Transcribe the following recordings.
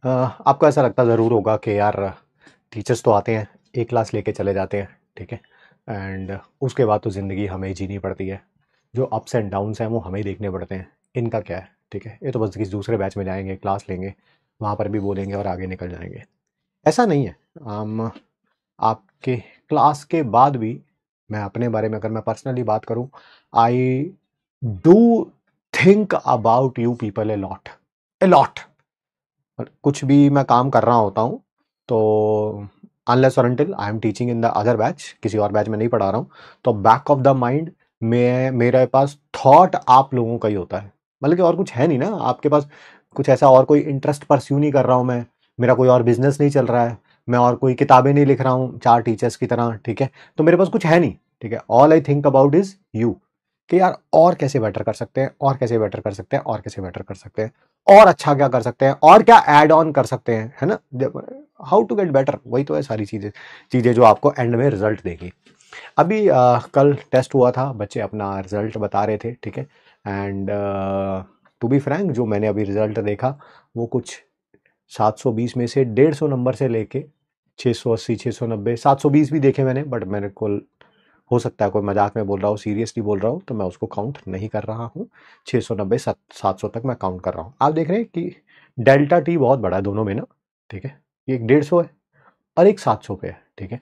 आपको ऐसा लगता ज़रूर होगा कि यार टीचर्स तो आते हैं, एक क्लास लेके चले जाते हैं, ठीक है, एंड उसके बाद तो ज़िंदगी हमें ही जीनी पड़ती है, जो अप्स एंड डाउन्स हैं वो हमें ही देखने पड़ते हैं। इनका क्या है, ठीक है, ये तो बस किसी दूसरे बैच में जाएंगे, क्लास लेंगे, वहाँ पर भी बोलेंगे और आगे निकल जाएंगे। ऐसा नहीं है। हम आपके क्लास के बाद भी, मैं अपने बारे में अगर मैं पर्सनली बात करूं, I do think about you people a lot. कुछ भी मैं काम कर रहा होता हूँ तो अनलेस और until I am teaching in the other batch, किसी और बैच में नहीं पढ़ा रहा हूँ, तो बैक ऑफ द माइंड में मेरे पास थॉट आप लोगों का ही होता है। मतलब कि और कुछ है नहीं ना आपके पास, कुछ ऐसा और कोई इंटरेस्ट परस्यू नहीं कर रहा हूँ मैं, मेरा कोई और बिजनेस नहीं चल रहा है, मैं और कोई किताबें नहीं लिख रहा हूँ चार टीचर्स की तरह, ठीक है, तो मेरे पास कुछ है नहीं, ठीक है। All I think about is you, कि यार और कैसे बेटर कर सकते हैं, और कैसे बेटर कर सकते हैं, और कैसे बेटर कर सकते हैं, और अच्छा क्या कर सकते हैं, और क्या ऐड ऑन कर सकते हैं, है ना। हाउ टू गेट बेटर, वही तो है सारी चीजें, चीजें जो आपको एंड में रिजल्ट देगी। अभी कल टेस्ट हुआ था, बच्चे अपना रिजल्ट बता रहे थे, ठीक है, एंड टू बी फ्रैंक जो मैंने अभी रिजल्ट देखा वो कुछ 720 में से 150 नंबर से लेके 680, 690, 720 भी देखे मैंने, बट मेरे को हो सकता है कोई मजाक में बोल रहा हो, सीरियसली बोल रहा हूँ, तो मैं उसको काउंट नहीं कर रहा हूँ। 690, 700 तक मैं काउंट कर रहा हूँ। आप देख रहे हैं कि डेल्टा टी बहुत बड़ा है दोनों में ना, ठीक है, एक 150 है और एक 700 पे है, ठीक है।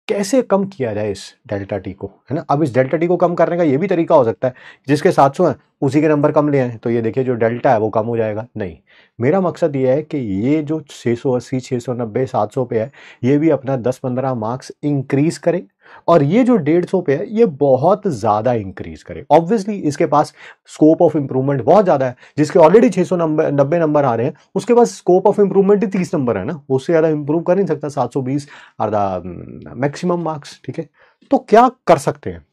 कैसे कम किया जाए इस डेल्टा टी को, है ना। अब इस डेल्टा टी को कम करने का ये भी तरीका हो सकता है, जिसके 700 है उसी के नंबर कम ले आए, तो ये देखिए जो डेल्टा है वो कम हो जाएगा। नहीं, मेरा मकसद ये है कि ये जो 680, 690, 700 पे है, ये भी अपना 10-15 मार्क्स इंक्रीज करे, और ये जो 150 पे है ये बहुत ज्यादा इंक्रीज करे। ऑब्वियसली इसके पास स्कोप ऑफ इंप्रूवमेंट बहुत ज्यादा है, जिसके ऑलरेडी 690 नंबर आ रहे हैं उसके पास स्कोप ऑफ इंप्रूवमेंट ही 30 नंबर है ना, उससे ज्यादा इंप्रूव कर नहीं सकता। 720 आर द मैक्सिमम मार्क्स, ठीक है। तो क्या कर सकते हैं,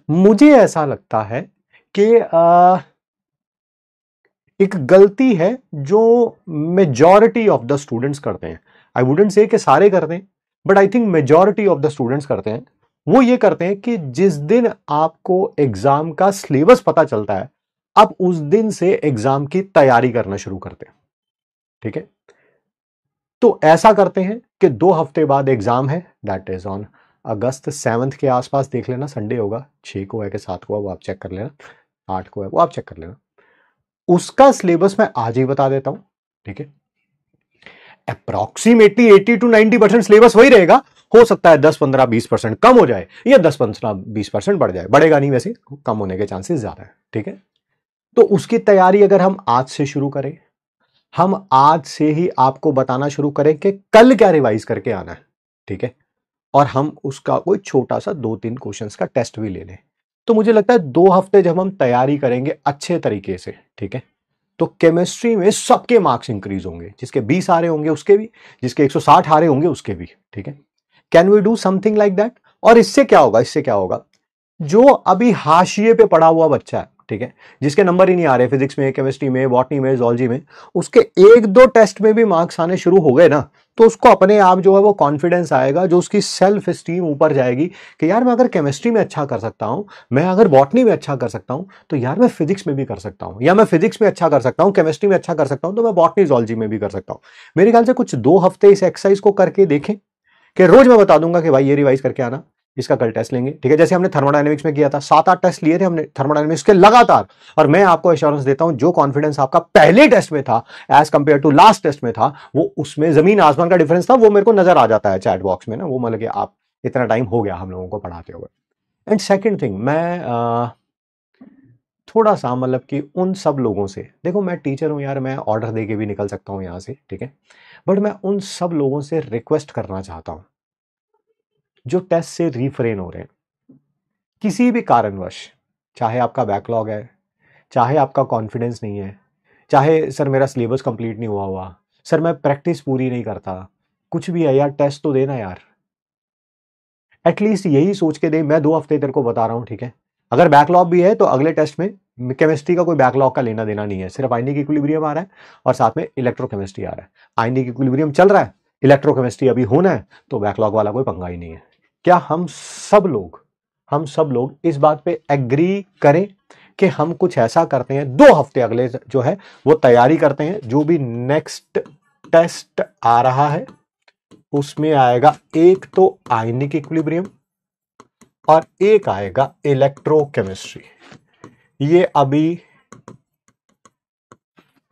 मुझे ऐसा लगता है कि एक गलती है जो मेजॉरिटी ऑफ द स्टूडेंट्स करते हैं। आई वुडेंट से कि सारे करते हैं, but I think majority of the students करते हैं। वो ये करते हैं कि जिस दिन आपको एग्जाम का सिलेबस पता चलता है, आप उस दिन से एग्जाम की तैयारी करना शुरू करते हैं, ठीक है। तो ऐसा करते हैं कि 2 हफ्ते बाद एग्जाम है, दैट इज ऑन अगस्त 7 के आसपास, देख लेना संडे होगा, 6 को है कि 7 को है वो आप चेक कर लेना, 8 को है वो आप चेक कर लेना। उसका सिलेबस मैं आज ही बता देता हूं, ठीक है। अप्रोक्सीमेटली 80 to 90% सिलेबस वही रहेगा, हो सकता है 10-15-20% कम हो जाए, या 10-15-20% बढ़ जाए, बढ़ेगा नहीं, वैसे कम होने के चांसेस ज्यादा है, ठीक है। तो उसकी तैयारी अगर हम आज से शुरू करें, हम आज से ही आपको बताना शुरू करें कि कल क्या रिवाइज करके आना है, ठीक है, और हम उसका कोई छोटा सा 2-3 क्वेश्चंस का टेस्ट भी ले लें, तो मुझे लगता है 2 हफ्ते जब हम तैयारी करेंगे अच्छे तरीके से, ठीक है, तो केमिस्ट्री में सबके मार्क्स इंक्रीज होंगे, जिसके 20 आ रहे होंगे उसके भी, जिसके 160 आ रहे होंगे उसके भी, ठीक है। Can we do something like that. और इससे क्या होगा, इससे क्या होगा, जो अभी हाशिए पे पड़ा हुआ बच्चा है, ठीक है, जिसके नंबर ही नहीं आ रहे फिजिक्स में, केमिस्ट्री में, बॉटनी में, जूलॉजी में, उसके 1-2 टेस्ट में भी मार्क्स आने शुरू हो गए ना, तो उसको अपने आप जो है वो कॉन्फिडेंस आएगा, जो उसकी सेल्फ स्टीम ऊपर जाएगी कि यार मैं अगर केमिस्ट्री में अच्छा कर सकता हूं, मैं अगर बॉटनी में अच्छा कर सकता हूं, तो यार मैं फिजिक्स में भी कर सकता हूं, या मैं फिजिक्स में अच्छा कर सकता हूं, केमिस्ट्री में अच्छा कर सकता हूं, तो मैं बॉटनी जूलॉजी में भी कर सकता हूं। मेरे ख्याल से कुछ 2 हफ्ते इस एक्सरसाइज को करके देखें, कि रोज मैं बता दूंगा कि भाई ये रिवाइज करके आना, इसका कल टेस्ट लेंगे, ठीक है। जैसे हमने थर्मोडायनेमिक्स में किया था, 7-8 टेस्ट लिए थे हमने थर्मोडायनेमिक्स के लगातार, और मैं आपको एश्योरेंस देता हूं, जो कॉन्फिडेंस आपका पहले टेस्ट में था as compare to last test में था, वो उसमें जमीन आसमान का डिफरेंस था, वो मेरे को नजर आ जाता है चैट बॉक्स में ना, वो मतलब कि आप इतना टाइम हो गया हम लोगों को पढ़ाते हुए। एंड सेकेंड थिंग, मैं थोड़ा सा मतलब कि उन सब लोगों से, देखो मैं टीचर हूं यार, मैं ऑर्डर दे के भी निकल सकता हूं यहां से, ठीक है, बट मैं उन सब लोगों से रिक्वेस्ट करना चाहता हूं जो टेस्ट से रिफ्रेन हो रहे हैं किसी भी कारणवश, चाहे आपका बैकलॉग है, चाहे आपका कॉन्फिडेंस नहीं है, चाहे सर मेरा सिलेबस कंप्लीट नहीं हुआ, सर मैं प्रैक्टिस पूरी नहीं करता, कुछ भी है यार, टेस्ट तो देना यार, एटलीस्ट यही सोच के दे। मैं 2 हफ्ते तेरे को बता रहा हूं, ठीक है, अगर बैकलॉग भी है तो अगले टेस्ट में केमिस्ट्री का कोई बैकलॉग का लेना देना नहीं है, सिर्फ आईनी की इक्विलिब्रियम आ रहा है और साथ में इलेक्ट्रोकेमिस्ट्री आ रहा है। आईनी की इक्विलिब्रियम चल रहा है, इलेक्ट्रोकेमिस्ट्री अभी होना है, तो बैकलॉग वाला कोई पंगा ही नहीं है। क्या हम सब लोग इस बात पे एग्री करें कि हम कुछ ऐसा करते हैं, 2 हफ्ते अगले जो है वो तैयारी करते हैं, जो भी नेक्स्ट टेस्ट आ रहा है उसमें आएगा एक तो आयनिक इक्विलिब्रियम और एक आएगा इलेक्ट्रोकेमिस्ट्री। ये अभी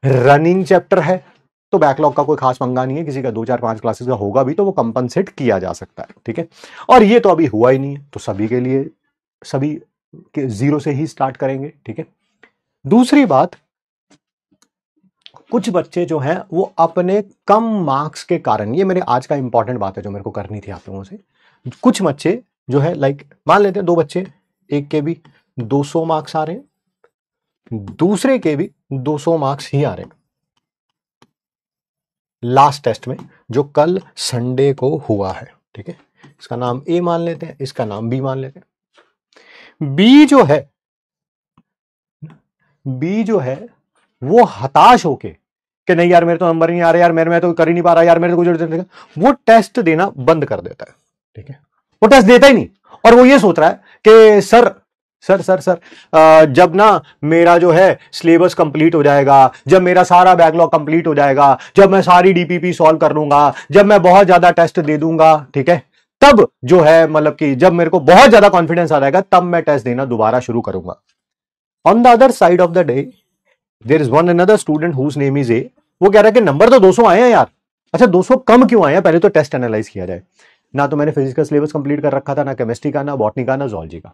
रनिंग चैप्टर है, तो बैकलॉग का कोई खास पंगा नहीं है, किसी का 2 4 5 क्लासेस का होगा भी तो वो कंपनसेट किया जा सकता है, ठीक है। और ये तो अभी हुआ ही नहीं है, तो सभी के लिए सभी के 0 से ही स्टार्ट करेंगे, ठीक है। दूसरी बात, कुछ बच्चे जो हैं वो अपने कम मार्क्स के कारण, ये मेरे आज का इंपॉर्टेंट बात है जो मेरे को करनी थी आप लोगों से, कुछ बच्चे जो है लाइक मान लेते हैं 2 बच्चे, एक के भी 200 मार्क्स आ रहे हैं, दूसरे के भी 200 मार्क्स ही आ रहे हैं लास्ट टेस्ट में, जो कल संडे को हुआ है, ठीक है। इसका नाम ए मान लेते हैं, इसका नाम बी मान लेते हैं। बी जो है वो हताश होके कि नहीं यार मेरे तो नंबर नहीं आ रहे यार, मेरे में तो कर ही नहीं पा रहा यार, मेरे तो कुछ, वो टेस्ट देना बंद कर देता है, ठीक है। वो टेस्ट देता ही नहीं, और वो ये सोच रहा है कि सर सर सर सर जब ना मेरा जो है सिलेबस कंप्लीट हो जाएगा, जब मेरा सारा बैकलॉग कंप्लीट हो जाएगा, जब मैं सारी डीपीपी सॉल्व कर लूंगा, जब मैं बहुत ज्यादा टेस्ट दे दूंगा, ठीक है, तब जो है मतलब कि जब मेरे को बहुत ज्यादा कॉन्फिडेंस आ जाएगा तब मैं टेस्ट देना दोबारा शुरू करूंगा। On the other side of the day there is one another student whose name is A, वो कह रहा है कि नंबर तो 200 आए हैं यार। अच्छा 200 कम क्यों आए हैं, पहले तो टेस्ट एनालाइज किया जाए। ना तो मैंने फिजिक्स का सिलेबस कंप्लीट कर रखा था, ना केमिस्ट्री का, ना बॉटनी का, ना जूलॉजी का।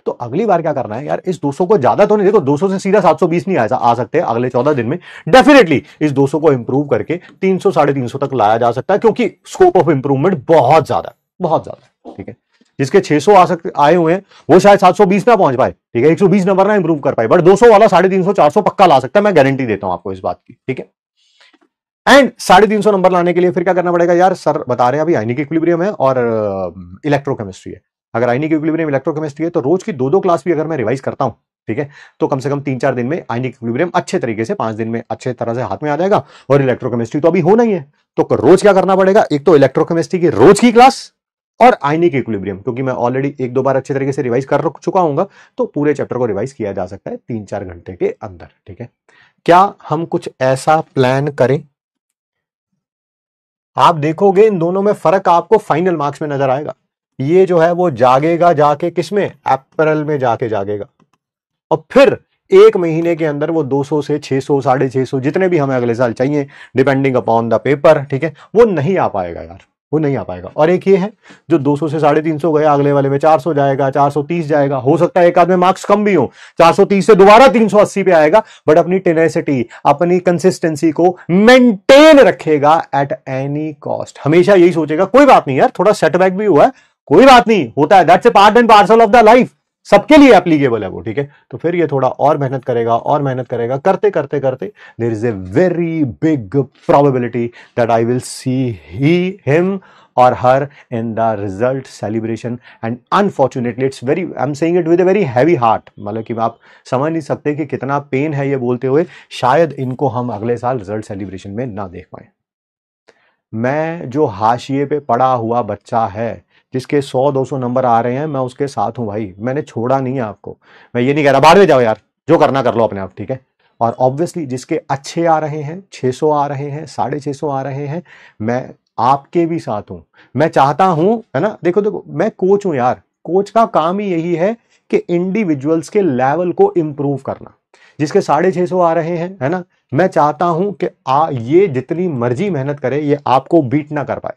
तो अगली बार क्या करना है यार, इस 200 को ज्यादा तो नहीं, देखो 200 से सीधा 720 नहीं आ सकते अगले 14 दिन में, डेफिनेटली इस 200 को इंप्रूव करके 300 350 तक लाया जा सकता है, क्योंकि स्कोप ऑफ इंप्रूवमेंट बहुत ज्यादा, बहुत ज्यादा, ठीक है। जिसके 600 आ सकते आए हुए हैं वो शायद 720 ना पहुंच पाए, ठीक है, 120 नंबर ना इंप्रूव कर पाए, बट 200 वाला 350 400 पक्का ला सकता है, मैं गारंटी देता हूं आपको इस बात की, ठीक है। एंड 350 नंबर लाने के लिए फिर क्या करना पड़ेगा यार, सर बता रहे हैं अभी आयनिक इक्विलिब्रियम है और इलेक्ट्रोकेमिस्ट्री है। अगर आयनिक इक्विलिब्रियम इलेक्ट्रोकेमिस्ट्री है तो रोज की 2 क्लास भी अगर मैं रिवाइज करता हूं, ठीक है, तो कम से कम 3 4 दिन में आयनिक इक्विलिब्रियम अच्छे तरीके से 5 दिन में अच्छे तरह से हाथ में आ जाएगा, और इलेक्ट्रोकेमिस्ट्री तो अभी होना ही है। तो रोज क्या करना पड़ेगा, एक तो इलेक्ट्रोकेमिस्ट्री की रोज की क्लास और आयनिक इक्विलिब्रियम, क्योंकि मैं ऑलरेडी 1 2 बार अच्छे तरीके से रिवाइज कर चुका हूं, तो पूरे चैप्टर को रिवाइज किया जा सकता है 3 4 घंटे के अंदर, ठीक है। क्या हम कुछ ऐसा प्लान करें, आप देखोगे इन दोनों में फर्क आपको फाइनल मार्क्स में नजर आएगा। ये जो है वो जागेगा जाके किसमें, अप्रैल में जाके जागेगा, और फिर 1 महीने के अंदर वो 200 से 600 650 जितने भी हमें अगले साल चाहिए, डिपेंडिंग अपॉन द पेपर, ठीक है, वो नहीं आ पाएगा यार, वो नहीं आ पाएगा। और एक ये है जो 200 से 350 गया, अगले वाले में 400 जाएगा, 430 जाएगा, हो सकता है एक आध में मार्क्स कम भी हो, 430 से दोबारा 380 पे आएगा, बट अपनी टेनेसिटी, अपनी कंसिस्टेंसी को मेंटेन रखेगा एट एनी कॉस्ट। हमेशा यही सोचेगा कोई बात नहीं यार, थोड़ा सेटबैक भी हुआ है, कोई बात नहीं, होता है, that's a part and parcel of the life, सबके लिए एप्लीकेबल है वो, ठीक है। तो फिर ये थोड़ा और मेहनत करेगा, और मेहनत करेगा, करते करते करते there is a very big probability that I will see him or her in the result celebration, and unfortunately it's very, I'm saying it with a very heavy heart, मतलब कि आप समझ नहीं सकते कि कितना पेन है ये बोलते हुए, शायद इनको हम अगले साल रिजल्ट सेलिब्रेशन में ना देख पाए। मैं जो हाशिए पे पड़ा हुआ बच्चा है, जिसके 100 200 नंबर आ रहे हैं, मैं उसके साथ हूं भाई, मैंने छोड़ा नहीं है आपको। मैं ये नहीं कह रहा बाहर में जाओ यार, जो करना कर लो अपने आप, ठीक है। और ऑब्वियसली जिसके अच्छे आ रहे हैं, 600 आ रहे हैं, 650 आ रहे हैं, मैं आपके भी साथ हूं। मैं चाहता हूं, है ना, देखो देखो मैं कोच हूं यार, कोच का काम ही यही है कि इंडिविजुअल्स के लेवल को इंप्रूव करना। जिसके 650 आ रहे हैं, है ना, मैं चाहता हूं कि ये जितनी मर्जी मेहनत करे, ये आपको बीट ना कर पाए,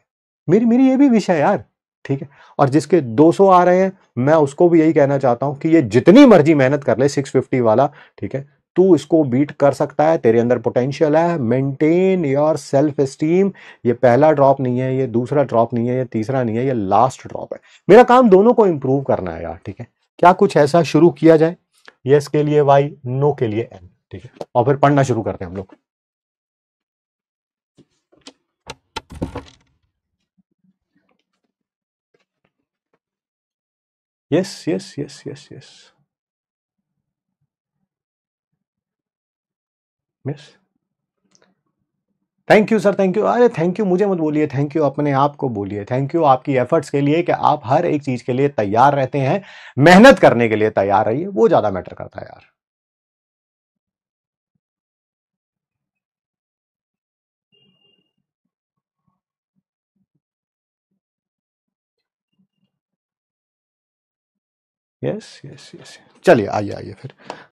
मेरी मेरी ये भी विश है यार, ठीक है। और जिसके 200 आ रहे हैं, मैं उसको भी यही कहना चाहता हूं कि ये जितनी मर्जी मेहनत कर ले, 650 वाला, ठीक है, तू इसको बीट कर सकता है, तेरे अंदर पोटेंशियल है, मेंटेन योर सेल्फ एस्टीम। ये पहला ड्रॉप नहीं है, ये दूसरा ड्रॉप नहीं है, ये तीसरा नहीं है, ये लास्ट ड्रॉप है। मेरा काम दोनों को इंप्रूव करना है यार, ठीक है। क्या कुछ ऐसा शुरू किया जाए, यस के लिए वाई, नो के लिए एन, ठीक है, और फिर पढ़ना शुरू करते हैं हम लोग। Yes yes yes yes yes yes thank you sir, thank you. अरे थैंक यू मुझे मत बोलिए, थैंक यू अपने आप को बोलिए। थैंक यू आपकी एफर्ट्स के लिए कि आप हर एक चीज के लिए तैयार रहते हैं, मेहनत करने के लिए तैयार रहिए, वो ज्यादा मैटर करता है यार। यस यस यस, चलिए आइए आइए फिर।